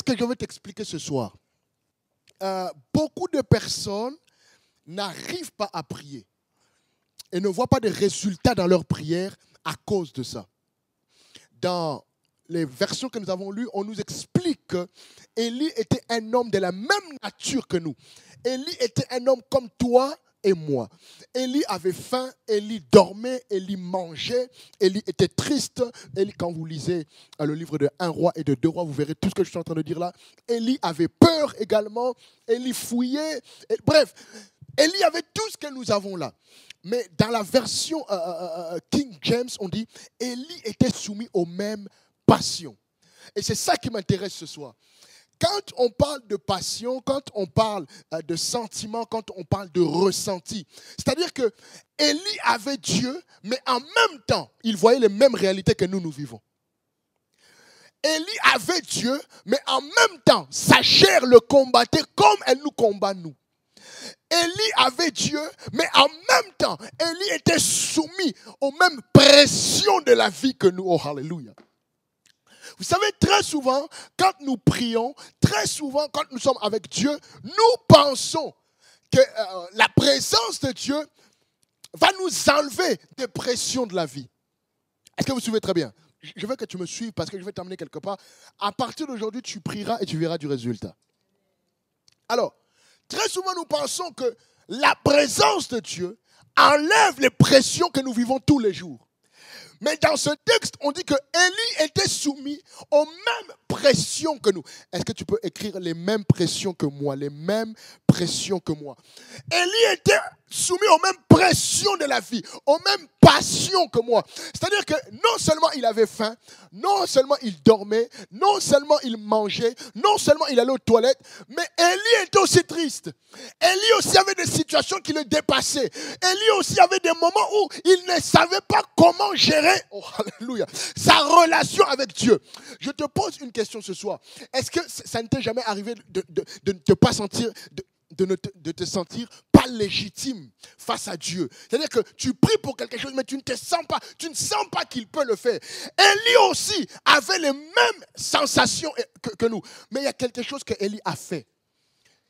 ce que je veux t'expliquer ce soir. Beaucoup de personnes n'arrivent pas à prier et ne voient pas de résultats dans leur prière à cause de ça. Dans les versions que nous avons lues, on nous explique qu'Élie était un homme de la même nature que nous. Élie était un homme comme toi et moi. Élie avait faim, Élie dormait, Élie mangeait, Élie était triste. Élie, quand vous lisez le livre de 1 roi et de 2 rois, vous verrez tout ce que je suis en train de dire là. Élie avait peur également, Élie fouillait. Bref, Élie avait tout ce que nous avons là. Mais dans la version King James, on dit Élie était soumis aux mêmes passions. Et c'est ça qui m'intéresse ce soir. Quand on parle de passion, quand on parle de sentiments, quand on parle de ressenti, c'est-à-dire que Élie avait Dieu, mais en même temps, il voyait les mêmes réalités que nous vivons. Élie avait Dieu, mais en même temps, sa chair le combattait comme elle nous combat nous. Élie avait Dieu, mais en même temps, Élie était soumis aux mêmes pressions de la vie que nous. Oh, alléluia. Vous savez, très souvent, quand nous prions, très souvent, quand nous sommes avec Dieu, nous pensons que la présence de Dieu va nous enlever des pressions de la vie. Est-ce que vous suivez très bien? Je veux que tu me suives parce que je vais t'emmener quelque part. À partir d'aujourd'hui, tu prieras et tu verras du résultat. Alors, très souvent, nous pensons que la présence de Dieu enlève les pressions que nous vivons tous les jours. Mais dans ce texte, on dit que Élie était soumis aux mêmes pressions que nous. Est-ce que tu peux écrire les mêmes pressions que moi? Les mêmes pressions que moi. Élie était soumis aux mêmes pressions de la vie, aux mêmes passions que moi. C'est-à-dire que non seulement il avait faim, non seulement il dormait, non seulement il mangeait, non seulement il allait aux toilettes, mais Élie était aussi triste. Élie aussi avait des situations qui le dépassaient. Élie aussi avait des moments où il ne savait pas comment gérer, oh alléluia, sa relation avec Dieu. Je te pose une question ce soir. Est-ce que ça ne t'est jamais arrivé de ne pas sentir... de te sentir pas légitime face à Dieu. C'est-à-dire que tu pries pour quelque chose, mais tu ne sens pas qu'il peut le faire. Élie aussi avait les mêmes sensations que nous. Mais il y a quelque chose que Élie a fait.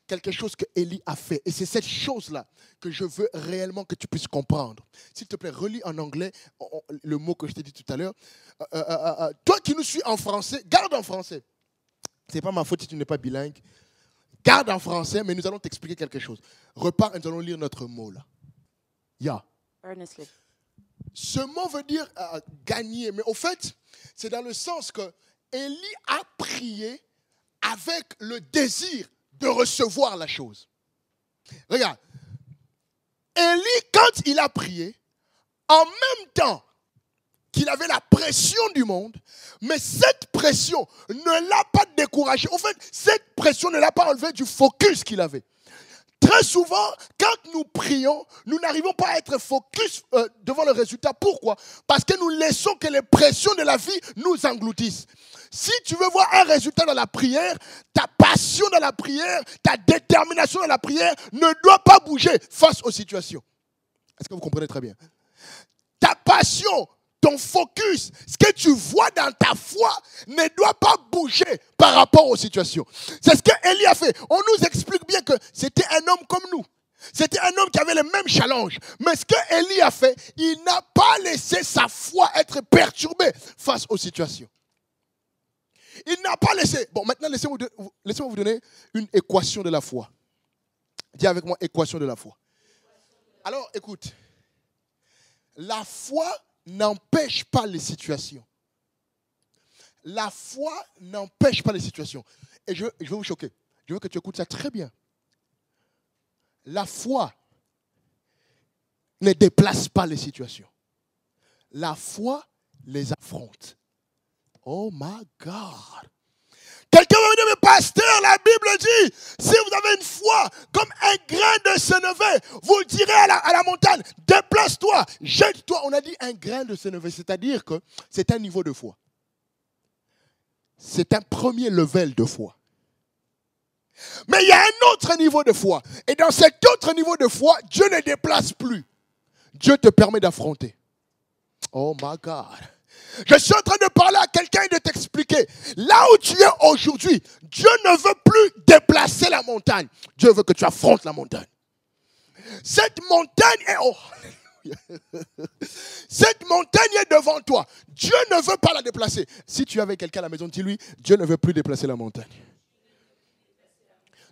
Quelque chose que Élie a fait. Et c'est cette chose-là que je veux réellement que tu puisses comprendre. S'il te plaît, relis en anglais le mot que je t'ai dit tout à l'heure. Toi qui nous suis en français, garde en français. Ce n'est pas ma faute si tu n'es pas bilingue. Garde en français, mais nous allons t'expliquer quelque chose. Repars et nous allons lire notre mot là. Earnestly. Ce mot veut dire gagner, mais au fait, c'est dans le sens que Élie a prié avec le désir de recevoir la chose. Regarde, Élie, quand il a prié, en même temps qu'il avait la pression du monde, mais cette pression ne l'a pas découragé. En fait, cette pression ne l'a pas enlevé du focus qu'il avait. Très souvent, quand nous prions, nous n'arrivons pas à être focus devant le résultat. Pourquoi? Parce que nous laissons que les pressions de la vie nous engloutissent. Si tu veux voir un résultat dans la prière, ta passion dans la prière, ta détermination dans la prière ne doit pas bouger face aux situations. Est-ce que vous comprenez très bien? Ta passion, ton focus, ce que tu vois dans ta foi ne doit pas bouger par rapport aux situations. C'est ce que Élie a fait. On nous explique bien que c'était un homme comme nous. C'était un homme qui avait les mêmes challenges. Mais ce que Élie a fait, il n'a pas laissé sa foi être perturbée face aux situations. Il n'a pas laissé. Bon, maintenant, laissez-moi vous donner une équation de la foi. Dis avec moi, équation de la foi. Alors, écoute. La foi n'empêche pas les situations. La foi n'empêche pas les situations. Et je vais vous choquer. Je veux que tu écoutes ça très bien. La foi ne déplace pas les situations. La foi les affronte. Oh my God. Quelqu'un va me dire, mais pasteur, la Bible dit, si vous avez une foi comme un grain de sénévé, vous direz à la montagne, déplace-toi, jette-toi. On a dit un grain de sénévé, c'est-à-dire que c'est un niveau de foi. C'est un premier level de foi. Mais il y a un autre niveau de foi. Et dans cet autre niveau de foi, Dieu ne déplace plus. Dieu te permet d'affronter. Oh my God. Je suis en train de parler à quelqu'un et de t'expliquer. Là où tu es aujourd'hui, Dieu ne veut plus déplacer la montagne. Dieu veut que tu affrontes la montagne. Cette montagne est... Oh, cette montagne est devant toi. Dieu ne veut pas la déplacer. Si tu es avec quelqu'un à la maison, dis-lui, Dieu ne veut plus déplacer la montagne.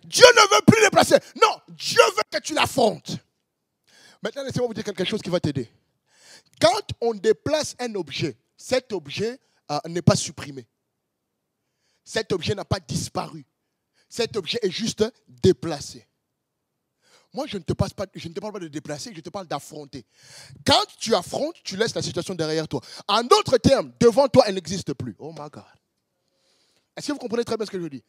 Dieu ne veut plus déplacer. Non, Dieu veut que tu l'affrontes. Maintenant, laissez-moi vous dire quelque chose qui va t'aider. Quand on déplace un objet, cet objet n'est pas supprimé. Cet objet n'a pas disparu. Cet objet est juste déplacé. Moi, je ne te parle pas de déplacer, je te parle d'affronter. Quand tu affrontes, tu laisses la situation derrière toi. En d'autres termes, devant toi, elle n'existe plus. Oh my God. Est-ce que vous comprenez très bien ce que je dis?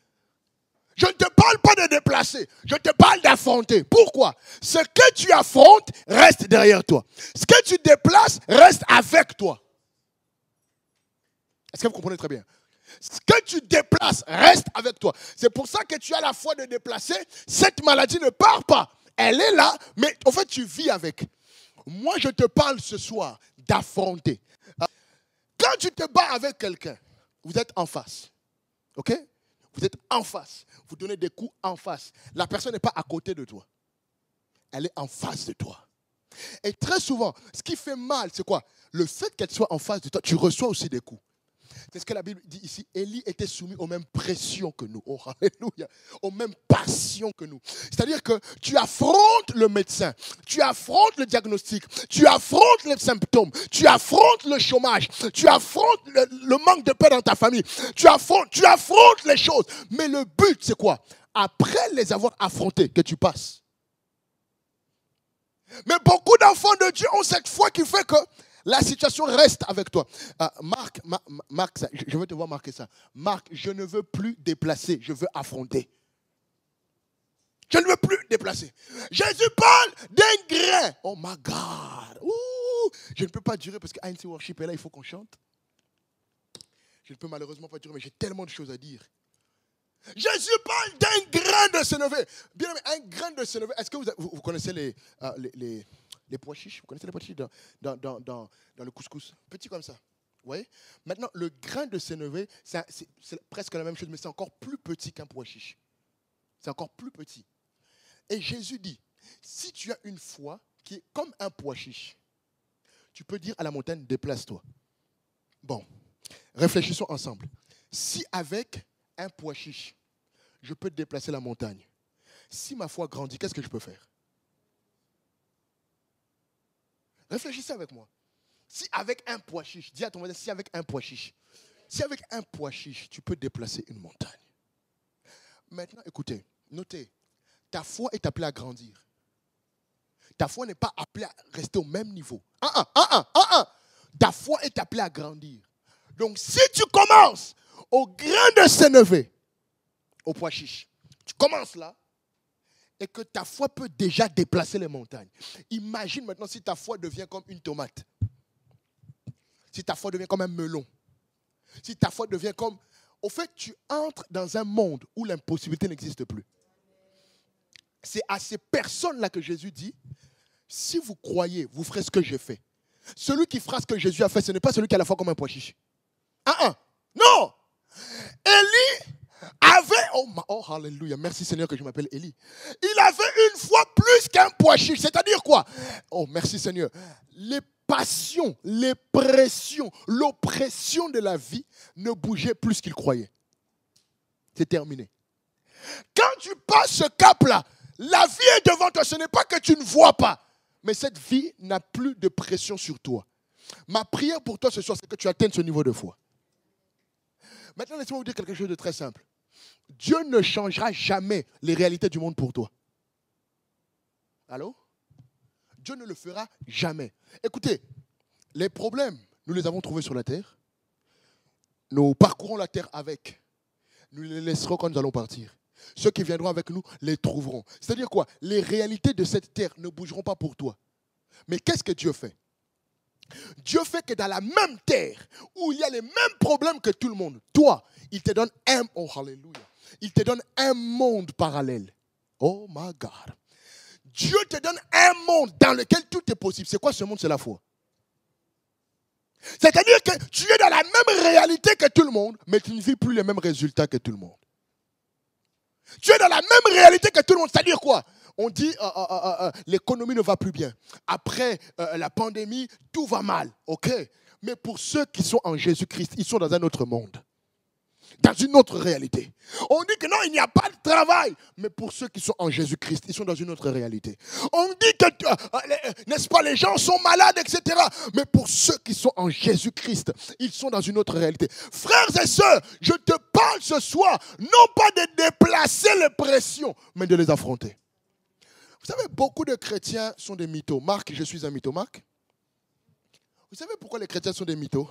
Je ne te parle pas de déplacer, je te parle d'affronter. Pourquoi? Ce que tu affrontes reste derrière toi. Ce que tu déplaces reste avec toi. Est-ce que vous comprenez très bien? Ce que tu déplaces reste avec toi. C'est pour ça que tu as la foi de déplacer. Cette maladie ne part pas. Elle est là, mais en fait, tu vis avec. Moi, je te parle ce soir d'affronter. Quand tu te bats avec quelqu'un, vous êtes en face. OK? Vous êtes en face. Vous donnez des coups en face. La personne n'est pas à côté de toi. Elle est en face de toi. Et très souvent, ce qui fait mal, c'est quoi? Le fait qu'elle soit en face de toi, tu reçois aussi des coups. C'est ce que la Bible dit ici. Élie était soumis aux mêmes pressions que nous. Oh, alléluia. Aux mêmes passions que nous. C'est-à-dire que tu affrontes le médecin. Tu affrontes le diagnostic. Tu affrontes les symptômes. Tu affrontes le chômage. Tu affrontes le manque de paix dans ta famille. Tu affrontes les choses. Mais le but, c'est quoi? Après les avoir affrontés, que tu passes. Mais beaucoup d'enfants de Dieu ont cette foi qui fait que la situation reste avec toi. Marc, ça, je veux te voir marquer ça. Marc, je ne veux plus déplacer, je veux affronter. Je ne veux plus déplacer. Jésus parle d'un grain. Oh my God. Ouh, je ne peux pas durer parce que ANC Worship est là, il faut qu'on chante. Je ne peux malheureusement pas durer, mais j'ai tellement de choses à dire. Jésus parle d'un grain de sénévé. Bien aimé, un grain de sénévé. Est-ce que vous connaissez les pois chiches? Vous connaissez les pois chiches dans le couscous? Petit comme ça. Vous voyez? Maintenant, le grain de sénévé, c'est presque la même chose, mais c'est encore plus petit qu'un pois chiche. C'est encore plus petit. Et Jésus dit, si tu as une foi qui est comme un pois chiche, tu peux dire à la montagne, déplace-toi. Bon, réfléchissons ensemble. Si avec un pois chiche, je peux déplacer la montagne. Si ma foi grandit, qu'est-ce que je peux faire? Réfléchissez avec moi. Si avec un pois chiche, dis à ton voisin, si avec un pois chiche, tu peux déplacer une montagne. Maintenant, écoutez, notez, ta foi est appelée à grandir. Ta foi n'est pas appelée à rester au même niveau. Ta foi est appelée à grandir. Donc, si tu commences au grain de sénévé, au pois chiche, tu commences là, et que ta foi peut déjà déplacer les montagnes. Imagine maintenant si ta foi devient comme une tomate. Si ta foi devient comme un melon. Si ta foi devient comme... Au fait, tu entres dans un monde où l'impossibilité n'existe plus. C'est à ces personnes-là que Jésus dit, si vous croyez, vous ferez ce que j'ai fait. Celui qui fera ce que Jésus a fait, ce n'est pas celui qui a la foi comme un pois chiche. Non! Élie avait, oh alléluia, merci Seigneur que je m'appelle Élie. Il avait une foi plus qu'un pois chiche, c'est-à-dire quoi? Oh merci Seigneur. Les passions, les pressions, l'oppression de la vie ne bougeait plus qu'il croyait. C'est terminé. Quand tu passes ce cap-là, la vie est devant toi. Ce n'est pas que tu ne vois pas, mais cette vie n'a plus de pression sur toi. Ma prière pour toi ce soir, c'est que tu atteignes ce niveau de foi. Maintenant, laissez-moi vous dire quelque chose de très simple. Dieu ne changera jamais les réalités du monde pour toi. Allô? Dieu ne le fera jamais. Écoutez, les problèmes, nous les avons trouvés sur la terre. Nous parcourons la terre avec. Nous les laisserons quand nous allons partir. Ceux qui viendront avec nous les trouveront. C'est-à-dire quoi? Les réalités de cette terre ne bougeront pas pour toi. Mais qu'est-ce que Dieu fait? Dieu fait que dans la même terre, où il y a les mêmes problèmes que tout le monde, toi, il te donne il te donne un monde parallèle. Oh my God. Dieu te donne un monde dans lequel tout est possible. C'est quoi ce monde? C'est la foi. C'est-à-dire que tu es dans la même réalité que tout le monde, mais tu ne vis plus les mêmes résultats que tout le monde. Tu es dans la même réalité que tout le monde. C'est-à-dire quoi? On dit l'économie ne va plus bien. Après la pandémie, tout va mal. OK? Mais pour ceux qui sont en Jésus-Christ, ils sont dans un autre monde. Dans une autre réalité. On dit que non, il n'y a pas de travail. Mais pour ceux qui sont en Jésus-Christ, ils sont dans une autre réalité. On dit que, n'est-ce pas, les gens sont malades, etc. Mais pour ceux qui sont en Jésus-Christ, ils sont dans une autre réalité. Frères et sœurs, je te parle ce soir, non pas de déplacer les pressions, mais de les affronter. Vous savez, beaucoup de chrétiens sont des mythos. Marc, je suis un mythomane. Vous savez pourquoi les chrétiens sont des mythos?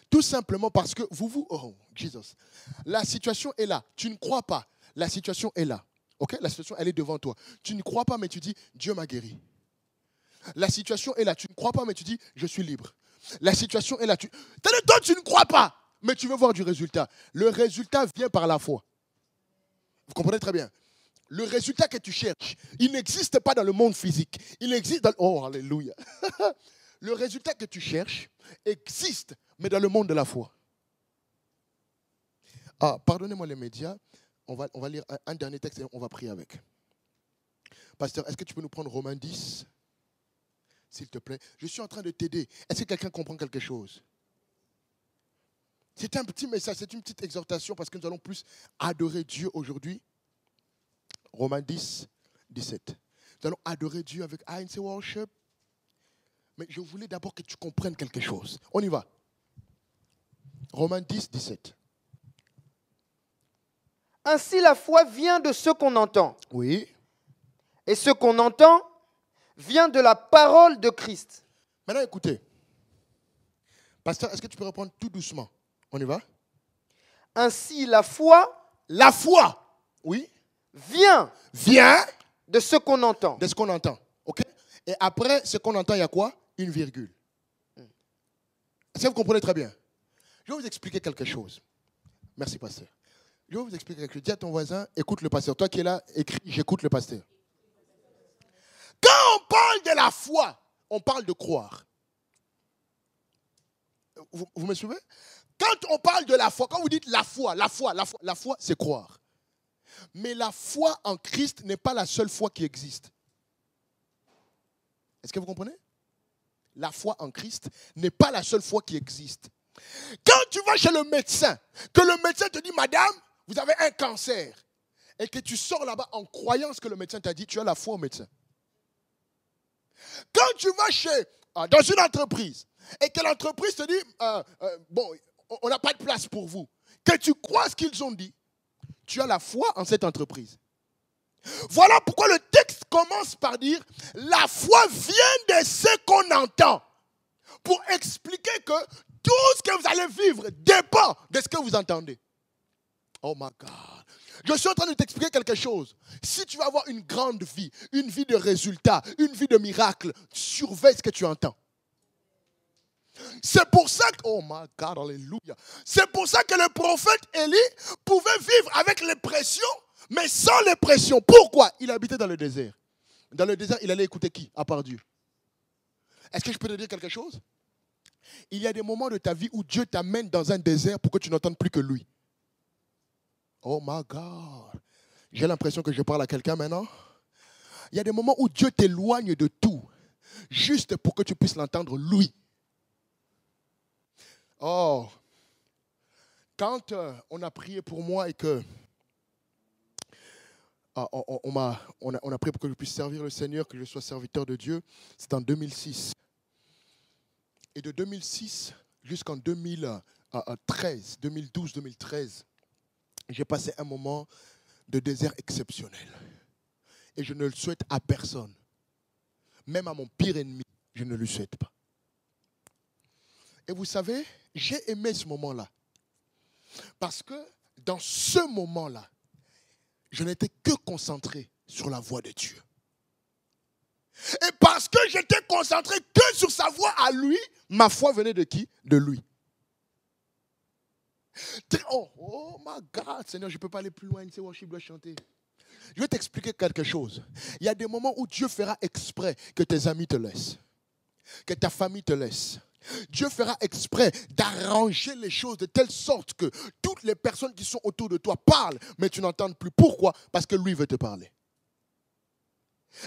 Tout simplement parce que oh, Jesus, la situation est là. Tu ne crois pas. La situation est là. Ok? La situation, elle est devant toi. Tu ne crois pas, mais tu dis, Dieu m'a guéri. La situation est là. Tu ne crois pas, mais tu dis, je suis libre. La situation est là. Toi, tu ne crois pas, mais tu veux voir du résultat. Le résultat vient par la foi. Vous comprenez très bien. Le résultat que tu cherches, il n'existe pas dans le monde physique. Il existe dans... Oh, alléluia. Le résultat que tu cherches existe, mais dans le monde de la foi. Ah, pardonnez-moi les médias. On va lire un dernier texte et on va prier avec. Pasteur, est-ce que tu peux nous prendre Romains 10? S'il te plaît. Je suis en train de t'aider. Est-ce que quelqu'un comprend quelque chose? C'est un petit message, c'est une petite exhortation parce que nous allons plus adorer Dieu aujourd'hui. Romains 10, 17. Nous allons adorer Dieu avec ANC Worship. Mais je voulais d'abord que tu comprennes quelque chose. On y va. Romains 10, 17. Ainsi la foi vient de ce qu'on entend. Oui. Et ce qu'on entend vient de la parole de Christ. Maintenant écoutez. Pasteur, est-ce que tu peux reprendre tout doucement? On y va. Ainsi la foi. La foi. Oui. Vient de ce qu'on entend. De ce qu'on entend. OK? Et après ce qu'on entend, il y a quoi? Une virgule. Est-ce que vous comprenez très bien? Je vais vous expliquer quelque chose. Merci, pasteur. Je vais vous expliquer quelque chose. Dis à ton voisin, écoute le pasteur. Toi qui es là, écris, j'écoute le pasteur. Quand on parle de la foi, on parle de croire. Vous me suivez? Quand on parle de la foi, quand vous dites la foi, c'est croire. Mais la foi en Christ n'est pas la seule foi qui existe. Est-ce que vous comprenez? La foi en Christ n'est pas la seule foi qui existe. Quand tu vas chez le médecin, que le médecin te dit, madame, vous avez un cancer, et que tu sors là-bas en croyant ce que le médecin t'a dit, tu as la foi au médecin. Quand tu vas dans une entreprise, et que l'entreprise te dit, bon, on n'a pas de place pour vous, que tu crois ce qu'ils ont dit, tu as la foi en cette entreprise. Voilà pourquoi le texte commence par dire la foi vient de ce qu'on entend. Pour expliquer que tout ce que vous allez vivre dépend de ce que vous entendez. Oh my God. Je suis en train de t'expliquer quelque chose. Si tu veux avoir une grande vie, une vie de résultats, une vie de miracles, surveille ce que tu entends. C'est pour ça que, oh my God, alléluia. C'est pour ça que le prophète Élie pouvait vivre avec les pressions, mais sans les pressions. Pourquoi? Il habitait dans le désert. Dans le désert, il allait écouter qui? À part Dieu. Est-ce que je peux te dire quelque chose? Il y a des moments de ta vie où Dieu t'amène dans un désert pour que tu n'entendes plus que lui. Oh my God. J'ai l'impression que je parle à quelqu'un maintenant. Il y a des moments où Dieu t'éloigne de tout, juste pour que tu puisses l'entendre lui. Oh, quand on a prié pour moi et que on a prié pour que je puisse servir le Seigneur, que je sois serviteur de Dieu, c'est en 2006. Et de 2006 jusqu'en 2013, 2012, 2013, j'ai passé un moment de désert exceptionnel. Et je ne le souhaite à personne. Même à mon pire ennemi, je ne le souhaite pas. Et vous savez, j'ai aimé ce moment-là. Parce que dans ce moment-là, je n'étais que concentré sur la voix de Dieu. Et parce que j'étais concentré que sur sa voix à lui, ma foi venait de qui? De lui. Oh my God, Seigneur, je ne peux pas aller plus loin. C'est worship doit chanter. Je vais t'expliquer quelque chose. Il y a des moments où Dieu fera exprès que tes amis te laissent, que ta famille te laisse, Dieu fera exprès d'arranger les choses de telle sorte que toutes les personnes qui sont autour de toi parlent, mais tu n'entends plus. Pourquoi? Parce que lui veut te parler.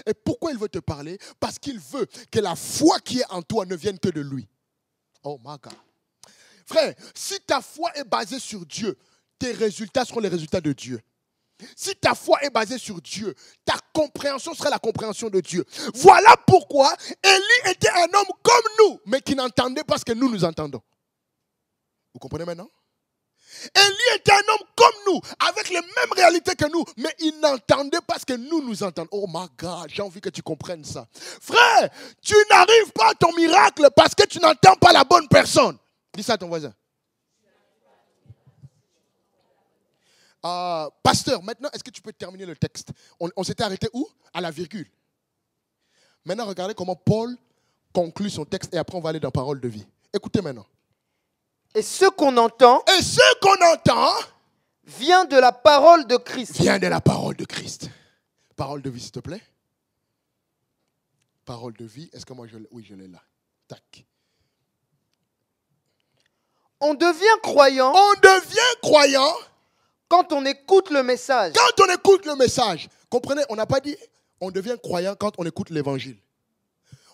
Et pourquoi il veut te parler? Parce qu'il veut que la foi qui est en toi ne vienne que de lui. Oh my God. Frère, si ta foi est basée sur Dieu, tes résultats seront les résultats de Dieu. Si ta foi est basée sur Dieu, ta compréhension sera la compréhension de Dieu. Voilà pourquoi Élie était un homme comme nous, mais qui n'entendait pas ce que nous entendons. Vous comprenez maintenant? Élie était un homme comme nous, avec les mêmes réalités que nous, mais il n'entendait pas ce que nous entendons. Oh my God, j'ai envie que tu comprennes ça. Frère, tu n'arrives pas à ton miracle parce que tu n'entends pas la bonne personne. Dis ça à ton voisin. Pasteur, maintenant, est-ce que tu peux terminer le texte? On s'était arrêté où? À la virgule. Maintenant, regardez comment Paul conclut son texte et après on va aller dans Parole de vie. Écoutez maintenant. Et ce qu'on entend vient de la parole de Christ. Vient de la parole de Christ. Parole de vie, s'il te plaît. Parole de vie. Est-ce que moi je l'ai? Oui, je l'ai là. Tac. On devient croyant. Quand on écoute le message. Quand on écoute le message. Comprenez, on n'a pas dit on devient croyant quand on écoute l'évangile.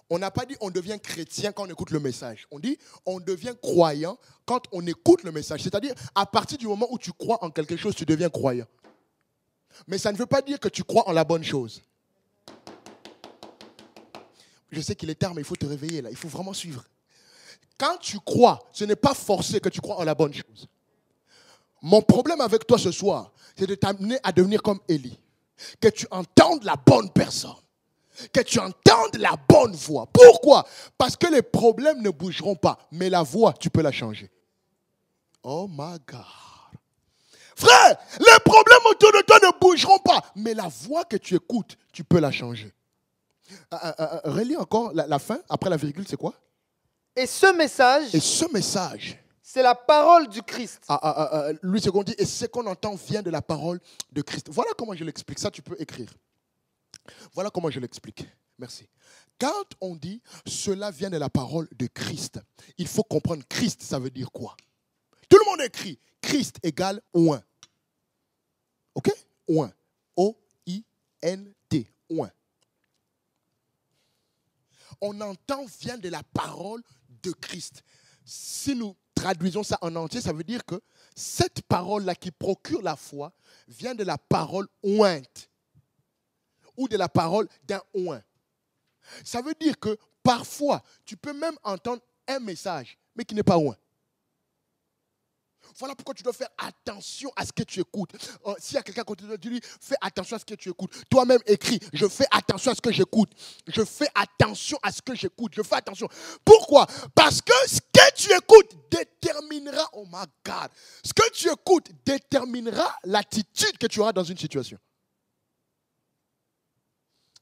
On n'a pas dit on devient chrétien quand on écoute le message. On dit on devient croyant quand on écoute le message. C'est-à-dire, à partir du moment où tu crois en quelque chose, tu deviens croyant. Mais ça ne veut pas dire que tu crois en la bonne chose. Je sais qu'il est tard, mais il faut te réveiller là. Il faut vraiment suivre. Quand tu crois, ce n'est pas forcé que tu crois en la bonne chose. Mon problème avec toi ce soir, c'est de t'amener à devenir comme Élie. Que tu entendes la bonne personne. Que tu entendes la bonne voix. Pourquoi? Parce que les problèmes ne bougeront pas. Mais la voix, tu peux la changer. Oh my God. Frère, les problèmes autour de toi ne bougeront pas. Mais la voix que tu écoutes, tu peux la changer. Relis encore la fin, après la virgule, c'est quoi? Et ce message, c'est la parole du Christ. Louis II dit, et ce qu'on entend vient de la parole de Christ. Voilà comment je l'explique. Ça, tu peux écrire. Voilà comment je l'explique. Merci. Quand on dit cela vient de la parole de Christ, il faut comprendre Christ, ça veut dire quoi? Tout le monde écrit Christ égale oint. Ok? Oint. O-I-N-T. Oint. On entend vient de la parole de Christ. Si nous traduisons ça en entier, ça veut dire que cette parole-là qui procure la foi vient de la parole ointe ou de la parole d'un oint. Ça veut dire que parfois, tu peux même entendre un message, mais qui n'est pas oint. Voilà pourquoi tu dois faire attention à ce que tu écoutes. S'il y a quelqu'un qui te dit, fais attention à ce que tu écoutes. Toi-même écris, je fais attention à ce que j'écoute. Je fais attention à ce que j'écoute. Je fais attention. Pourquoi? Parce que ce que tu écoutes déterminera, oh my God, ce que tu écoutes déterminera l'attitude que tu auras dans une situation.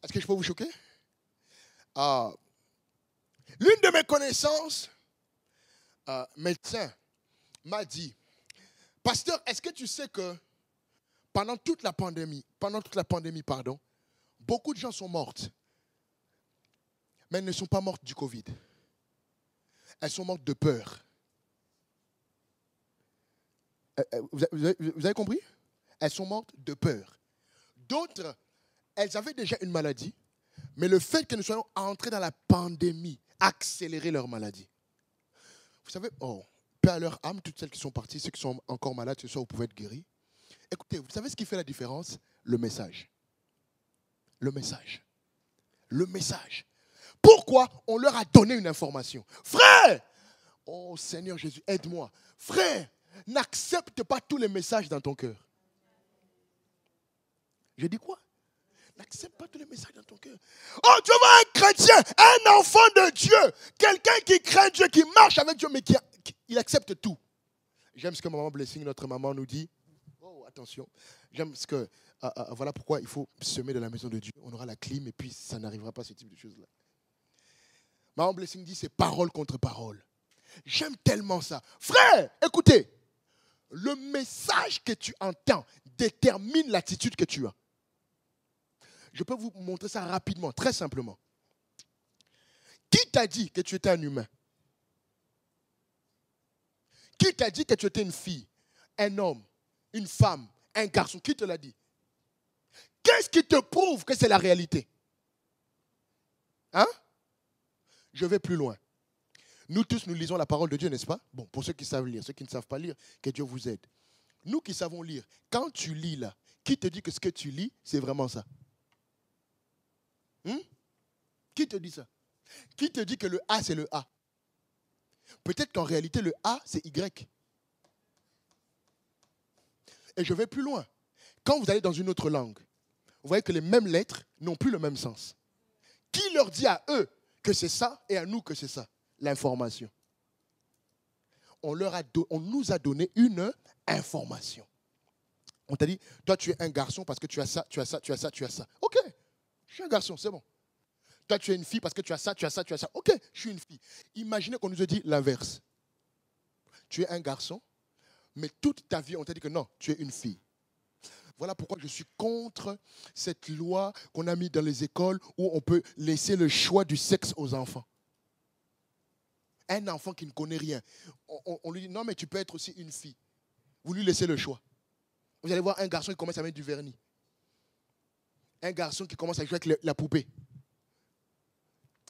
Est-ce que je peux vous choquer? L'une de mes connaissances, médecin, m'a dit, pasteur, est-ce que tu sais que pendant toute la pandémie, beaucoup de gens sont mortes, mais elles ne sont pas mortes du Covid. Elles sont mortes de peur. Vous avez compris? Elles sont mortes de peur. D'autres, elles avaient déjà une maladie, mais le fait que nous soyons entrés dans la pandémie a accéléré leur maladie. Vous savez, paix à leur âme, toutes celles qui sont parties, ceux qui sont encore malades, ce soir, vous pouvez être guéris. Écoutez, vous savez ce qui fait la différence? Le message. Le message. Le message. Pourquoi on leur a donné une information? Frère! Oh Seigneur Jésus, aide-moi. Frère, n'accepte pas tous les messages dans ton cœur. Je dis quoi? N'accepte pas tous les messages dans ton cœur. Oh, tu vois un chrétien, un enfant de Dieu, quelqu'un qui craint Dieu, qui marche avec Dieu, mais il accepte tout. J'aime ce que maman Blessing, notre maman, nous dit. Oh, attention. J'aime ce que... voilà pourquoi il faut semer de la maison de Dieu. On aura la clim et puis ça n'arrivera pas, ce type de choses-là. Maman Blessing dit, c'est parole contre parole. J'aime tellement ça. Frère, écoutez. Le message que tu entends détermine l'attitude que tu as. Je peux vous montrer ça rapidement, très simplement. Qui t'a dit que tu étais un humain? Qui t'a dit que tu étais une fille, un homme, une femme, un garçon? Qui te l'a dit? Qu'est-ce qui te prouve que c'est la réalité? Hein? Je vais plus loin. Nous tous, nous lisons la parole de Dieu, n'est-ce pas? Bon, pour ceux qui savent lire, ceux qui ne savent pas lire, que Dieu vous aide. Nous qui savons lire, quand tu lis là, qui te dit que ce que tu lis, c'est vraiment ça? Qui te dit ça? Qui te dit que le A, c'est le A? Peut-être qu'en réalité, le A, c'est Y. Et je vais plus loin. Quand vous allez dans une autre langue, vous voyez que les mêmes lettres n'ont plus le même sens. Qui leur dit à eux que c'est ça et à nous que c'est ça? L'information. On nous a donné une information. On t'a dit, toi tu es un garçon parce que tu as ça, tu as ça, tu as ça, tu as ça. Ok, je suis un garçon, c'est bon. Toi tu es une fille parce que tu as ça, tu as ça, tu as ça. Ok, je suis une fille. Imaginez qu'on nous a dit l'inverse. Tu es un garçon, mais toute ta vie on t'a dit que non, tu es une fille. Voilà pourquoi je suis contre cette loi qu'on a mise dans les écoles où on peut laisser le choix du sexe aux enfants. Un enfant qui ne connaît rien, on lui dit non mais tu peux être aussi une fille. Vous lui laissez le choix. Vous allez voir un garçon qui commence à mettre du vernis. Un garçon qui commence à jouer avec la poupée.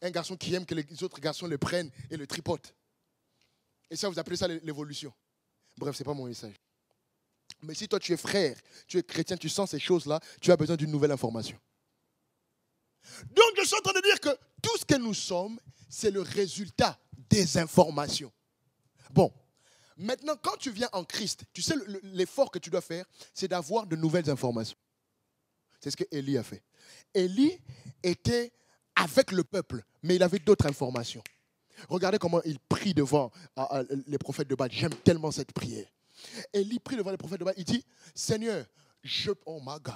Un garçon qui aime que les autres garçons le prennent et le tripotent. Et ça, vous appelez ça l'évolution. Bref, ce n'est pas mon message. Mais si toi, tu es frère, tu es chrétien, tu sens ces choses-là, tu as besoin d'une nouvelle information. Donc, je suis en train de dire que tout ce que nous sommes, c'est le résultat des informations. Bon, maintenant, quand tu viens en Christ, tu sais, l'effort que tu dois faire, c'est d'avoir de nouvelles informations. C'est ce que Élie a fait. Élie était avec le peuple, mais il avait d'autres informations. Regardez comment il prie devant les prophètes de Baal. J'aime tellement cette prière. Élie prie devant les prophètes de Baal. Il dit, Seigneur, oh my God,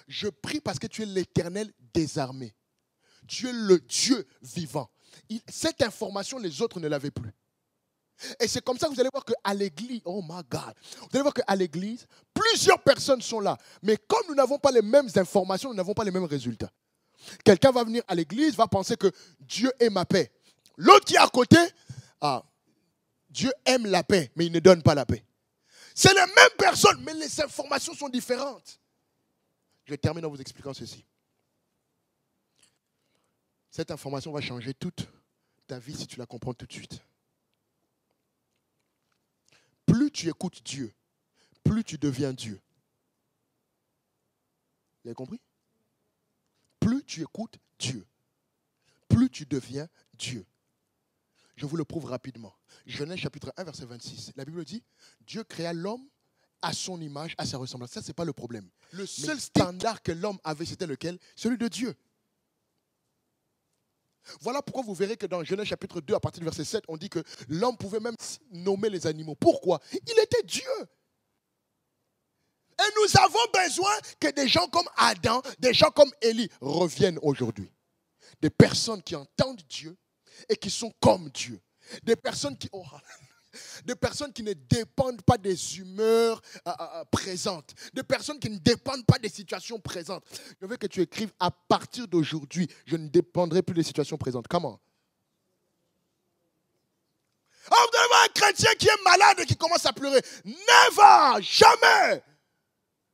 je prie parce que tu es l'Éternel des armées. Tu es le Dieu vivant. Cette information, les autres ne l'avaient plus. Et c'est comme ça que vous allez voir qu'à l'église, oh my God, vous allez voir qu'à l'église, plusieurs personnes sont là. Mais comme nous n'avons pas les mêmes informations, nous n'avons pas les mêmes résultats. Quelqu'un va venir à l'église, va penser que Dieu est ma paix. L'autre qui est à côté, Dieu aime la paix, mais il ne donne pas la paix. C'est les mêmes personnes, mais les informations sont différentes. Je termine en vous expliquant ceci. Cette information va changer toute ta vie si tu la comprends tout de suite. Plus tu écoutes Dieu, plus tu deviens Dieu. Vous avez compris? Plus tu écoutes Dieu, plus tu deviens Dieu. Je vous le prouve rapidement. Genèse chapitre 1, verset 26. La Bible dit, Dieu créa l'homme à son image, à sa ressemblance. Ça, ce n'est pas le problème. Le seul standard que l'homme avait, c'était lequel? Celui de Dieu. Voilà pourquoi vous verrez que dans Genèse chapitre 2, à partir du verset 7, on dit que l'homme pouvait même nommer les animaux. Pourquoi? Il était Dieu. Et nous avons besoin que des gens comme Adam, des gens comme Élie reviennent aujourd'hui. Des personnes qui entendent Dieu et qui sont comme Dieu. Des personnes qui ne dépendent pas des humeurs présentes. Des personnes qui ne dépendent pas des situations présentes. Je veux que tu écrives à partir d'aujourd'hui, je ne dépendrai plus des situations présentes. Comment? Oh, vous allez voir un chrétien qui est malade et qui commence à pleurer. Never, jamais.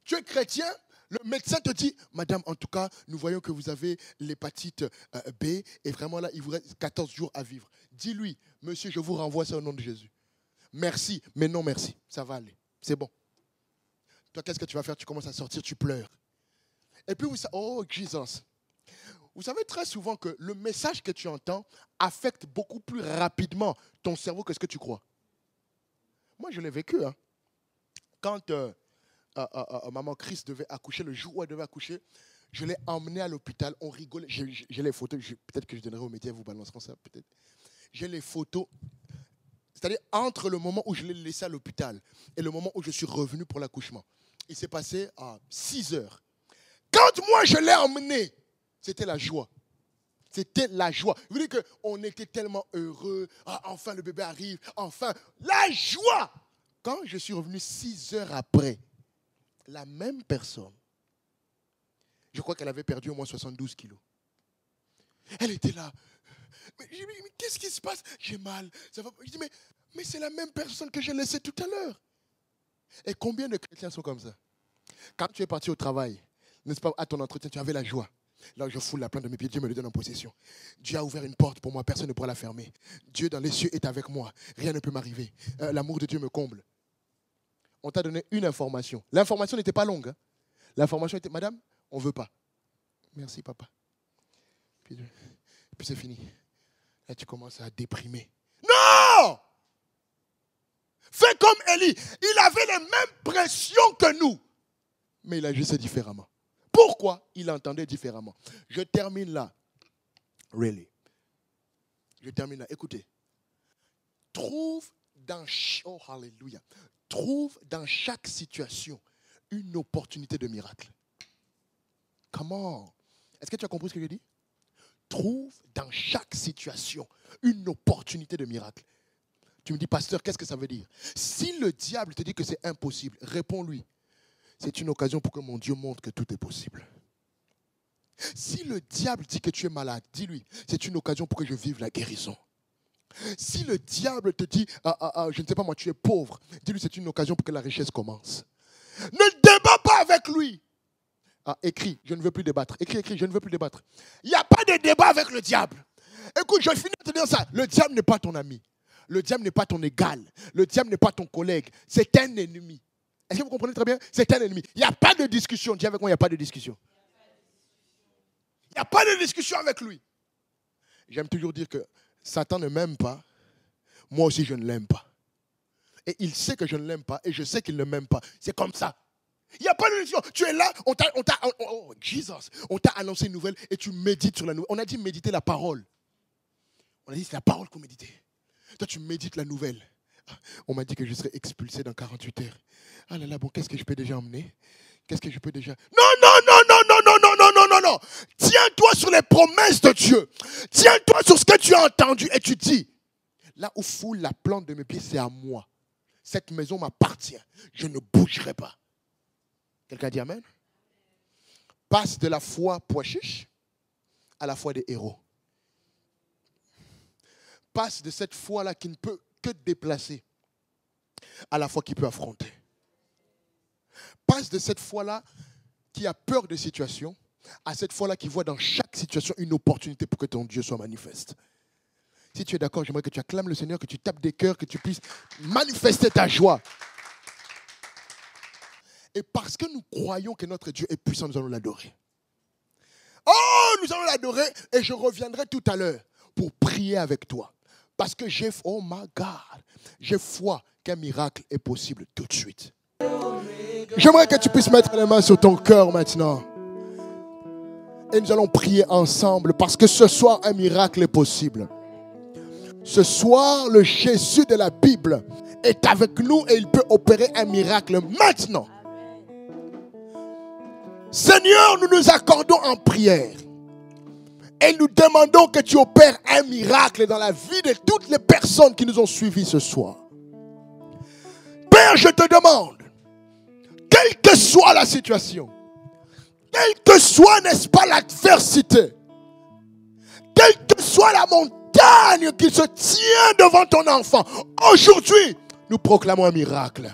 Tu es chrétien, le médecin te dit, madame, en tout cas, nous voyons que vous avez l'hépatite B et vraiment là, il vous reste 14 jours à vivre. Dis-lui, monsieur, je vous renvoie ça au nom de Jésus. Merci, mais non merci. Ça va aller. C'est bon. Toi, qu'est-ce que tu vas faire? Tu commences à sortir, tu pleures. Et puis, oh, Jesus. Vous savez très souvent que le message que tu entends affecte beaucoup plus rapidement ton cerveau que ce que tu crois. Moi, je l'ai vécu. Hein. Quand maman Chris devait accoucher, le jour où elle devait accoucher, je l'ai emmenée à l'hôpital. On rigolait. J'ai les photos. Peut-être que je donnerai aux médias, vous balanceront ça, peut-être. J'ai les photos. C'est-à-dire entre le moment où je l'ai laissée à l'hôpital et le moment où je suis revenu pour l'accouchement. Il s'est passé à 6 heures. Quand moi je l'ai emmenée, c'était la joie. C'était la joie. Vous voyez qu'on était tellement heureux. Enfin le bébé arrive. Enfin, la joie. Quand je suis revenu 6 heures après, la même personne, je crois qu'elle avait perdu au moins 72 kilos. Elle était là. Mais qu'est-ce qui se passe? J'ai mal. Ça va. Je dis, mais Mais c'est la même personne que j'ai laissée tout à l'heure. Et combien de chrétiens sont comme ça? Quand tu es parti au travail, n'est-ce pas, à ton entretien, tu avais la joie. Là, je foule la plante de mes pieds, Dieu me le donne en possession. Dieu a ouvert une porte pour moi, personne ne pourra la fermer. Dieu dans les cieux est avec moi, rien ne peut m'arriver. L'amour de Dieu me comble. On t'a donné une information. L'information n'était pas longue. Hein. L'information était, madame, on ne veut pas. Merci, papa. Puis c'est fini. Là, tu commences à déprimer. Non! Fais comme Élie. Il avait les mêmes pressions que nous. Mais il agissait différemment. Pourquoi il entendait différemment? Je termine là. Really. Je termine là. Écoutez. Trouve dans chaque situation une opportunité de miracle. Comment? Est-ce que tu as compris ce que je dis? Trouve dans chaque situation une opportunité de miracle. Tu me dis, pasteur, qu'est-ce que ça veut dire? Si le diable te dit que c'est impossible, réponds-lui. C'est une occasion pour que mon Dieu montre que tout est possible. Si le diable dit que tu es malade, dis-lui, c'est une occasion pour que je vive la guérison. Si le diable te dit, je ne sais pas moi, tu es pauvre, dis-lui, c'est une occasion pour que la richesse commence. Ne débat pas avec lui. Écris, je ne veux plus débattre. Écris, je ne veux plus débattre. Il n'y a pas de débat avec le diable. Écoute, je finis de te dire ça. Le diable n'est pas ton ami. Le diable n'est pas ton égal. Le diable n'est pas ton collègue. C'est un ennemi. Est-ce que vous comprenez très bien? C'est un ennemi. Il n'y a pas de discussion. Dis avec moi, il n'y a pas de discussion. Il n'y a pas de discussion avec lui. J'aime toujours dire que Satan ne m'aime pas. Moi aussi, je ne l'aime pas. Et il sait que je ne l'aime pas. Et je sais qu'il ne m'aime pas. C'est comme ça. Il n'y a pas de discussion. Tu es là, on t'a annoncé une nouvelle et tu médites sur la nouvelle. On a dit méditer la parole. On a dit c'est la parole qu'on méditait. Toi, tu médites la nouvelle. On m'a dit que je serais expulsé dans 48 heures. Ah là là, bon, qu'est-ce que je peux déjà emmener? Qu'est-ce que je peux déjà... Non. Tiens-toi sur les promesses de Dieu. Tiens-toi sur ce que tu as entendu et tu dis, là où foule la plante de mes pieds, c'est à moi. Cette maison m'appartient. Je ne bougerai pas. Quelqu'un dit amen? Passe de la foi pois chiche à la foi des héros. Passe de cette foi-là qui ne peut que te déplacer à la foi qui peut affronter. Passe de cette foi-là qui a peur des situations à cette foi-là qui voit dans chaque situation une opportunité pour que ton Dieu soit manifeste. Si tu es d'accord, j'aimerais que tu acclames le Seigneur, que tu tapes des cœurs, que tu puisses manifester ta joie. Et parce que nous croyons que notre Dieu est puissant, nous allons l'adorer. Oh, nous allons l'adorer et je reviendrai tout à l'heure pour prier avec toi. Parce que oh my God, j'ai foi qu'un miracle est possible tout de suite. J'aimerais que tu puisses mettre les mains sur ton cœur maintenant. Et nous allons prier ensemble parce que ce soir, un miracle est possible. Ce soir, le Jésus de la Bible est avec nous et il peut opérer un miracle maintenant. Seigneur, nous nous accordons en prière. Et nous demandons que tu opères un miracle dans la vie de toutes les personnes qui nous ont suivis ce soir. Père, je te demande, quelle que soit la situation, quelle que soit, n'est-ce pas, l'adversité, quelle que soit la montagne qui se tient devant ton enfant, aujourd'hui, nous proclamons un miracle.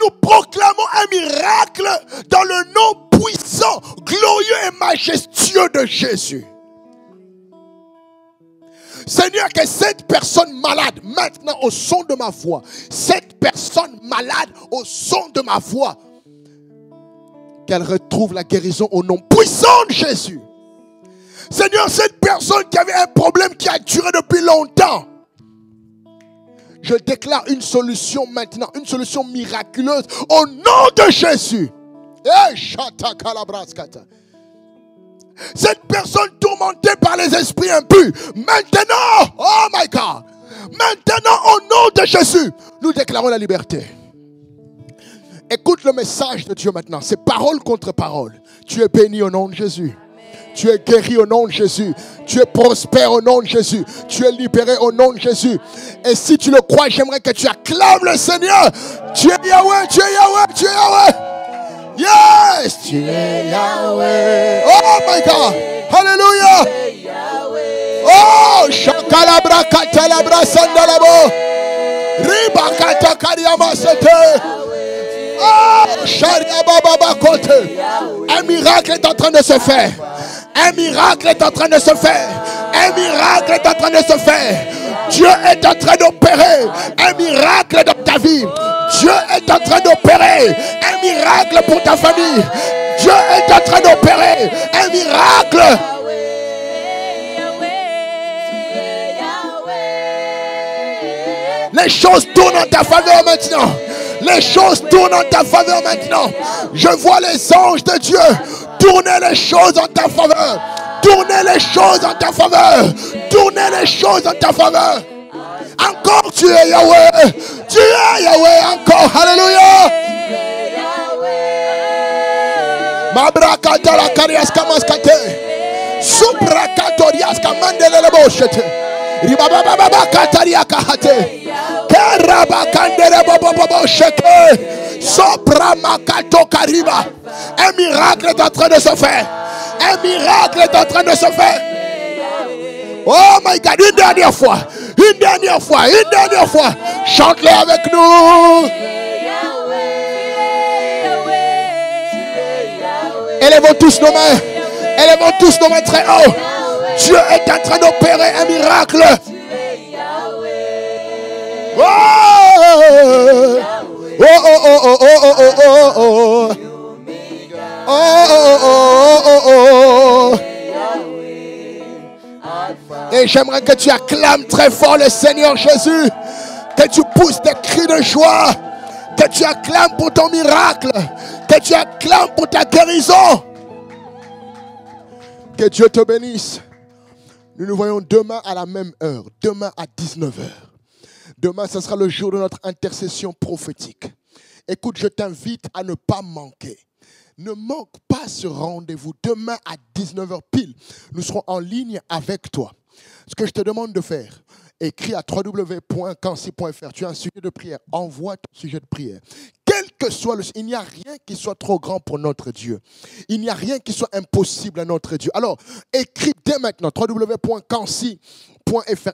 Nous proclamons un miracle dans le nom puissant, glorieux et majestueux de Jésus. Seigneur, que cette personne malade, maintenant au son de ma voix, cette personne malade au son de ma voix, qu'elle retrouve la guérison au nom puissant de Jésus. Seigneur, cette personne qui avait un problème qui a duré depuis longtemps, je déclare une solution maintenant, une solution miraculeuse au nom de Jésus. Cette personne tourmentée par les esprits impurs, maintenant, oh my God, maintenant au nom de Jésus, nous déclarons la liberté. Écoute le message de Dieu maintenant, c'est parole contre parole. Tu es béni au nom de Jésus. Tu es guéri au nom de Jésus. Tu es prospère au nom de Jésus. Tu es libéré au nom de Jésus. Et si tu le crois, j'aimerais que tu acclames le Seigneur. Tu es Yahweh, tu es Yahweh, tu es Yahweh. Yes, tu es Yahweh. Oh my God. Hallelujah. Oh, Kalabra katalabra sandalabo. Riba kata kariama sete. Oh, Sharia Baba Kote. Un miracle est en train de se faire. Un miracle est en train de se faire. Un miracle est en train de se faire. Dieu est en train d'opérer un miracle dans ta vie. Dieu est en train d'opérer un miracle pour ta famille. Dieu est en train d'opérer un miracle. Les choses tournent en ta faveur maintenant. Les choses tournent en ta faveur maintenant. Je vois les anges de Dieu tourner les choses en ta faveur. Tourner les choses en ta faveur. Tourner les choses en ta faveur. Encore tu es Yahweh. Tu es Yahweh encore. Alléluia. Mabrakata la karias kamaskate. Suprakatorias kamandele le boshete. Ribababa kataria kahate. Keraba kandere bobo sheke. Sopra makato kariba. Un miracle est en train de se faire. Un miracle est en train de se faire. Oh my God, une dernière fois. Une dernière fois. Une dernière fois. Chante-le avec nous. Élevons tous nos mains. Élevons tous nos mains très haut. Dieu est en train d'opérer un miracle. Oh, oh, oh, oh, oh, oh, oh, oh. Oh. Et j'aimerais que tu acclames très fort le Seigneur Jésus. Que tu pousses des cris de joie. Que tu acclames pour ton miracle. Que tu acclames pour ta guérison. Que Dieu te bénisse. Nous nous voyons demain à la même heure. Demain à 19h. Demain, ce sera le jour de notre intercession prophétique. Écoute, je t'invite à ne pas manquer. Ne manque pas ce rendez-vous. Demain à 19h pile, nous serons en ligne avec toi. Ce que je te demande de faire, écris à www.kansi.fr. Tu as un sujet de prière. Envoie ton sujet de prière. Quel que soit le... Il n'y a rien qui soit trop grand pour notre Dieu. Il n'y a rien qui soit impossible à notre Dieu. Alors, écris dès maintenant www.kansi.fr.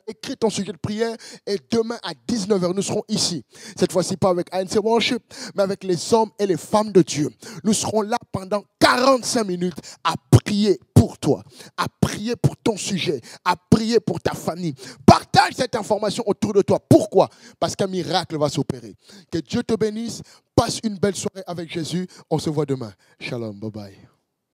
Écris ton sujet de prière et demain à 19h, nous serons ici. Cette fois-ci, pas avec ANC Worship, mais avec les hommes et les femmes de Dieu. Nous serons là pendant 45 minutes à prier pour toi, à prier pour ton sujet, à prier pour ta famille. Partage cette information autour de toi. Pourquoi? Parce qu'un miracle va s'opérer. Que Dieu te bénisse. Passe une belle soirée avec Jésus. On se voit demain. Shalom. Bye bye.